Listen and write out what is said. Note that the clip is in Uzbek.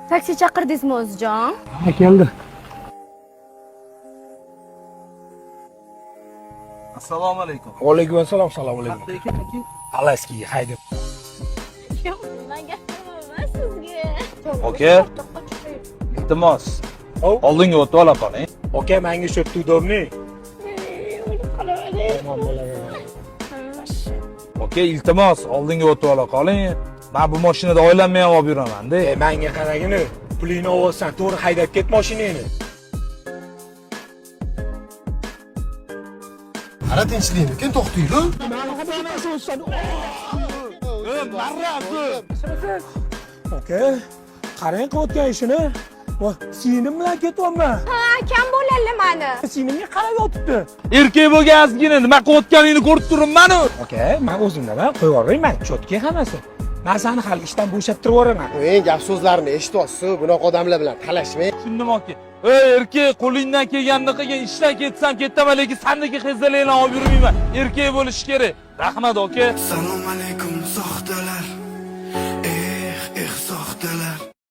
Taksi chaqirdingizmi o'zijon? Ha, keldi. Assalomu alaykum. Va alaykum assalom, assalomu alaykum. Alaskiga haydab. Men gapiraman sizga. Aka, iltimos. Oldinga o'tib ola qoling. Aka, menga shu udobni. Aka, iltimos, oldinga o'tib ola qoling. Men bu mashinada oilamni ham olib yuraman-da. Menga qaragin, pulingni olsan, to'g'ri haydab ket mashinangni. Qara tinchlikmi? Kim to'xtaydi? Aka, qarang qilayotgan ishini. Va singlim bilan ketyapman. Ha, kam bo'ladi meni. Singlimga qarab yotibdi. Erkak bo'lganingizgina nima qilayotganingni ko'rib turibman-ku. Aka, men o'zimdan qo'yib yuborayman, cho'tka hammasi. Men seni hali ishdan bo'shatib yuboraman. Eng gap so'zlarni eshityapsiz, bunaqa odamlar bilan talashmang. Tushundim aka. Ey erkak, qo'lingdan kelganini qilgan, ishdan ketsam ketaman, lekin sendagi xizzalarni olib yurmayman. Erkak bo'lish kerak. Rahmat aka. Assalomu alaykum soxtalar.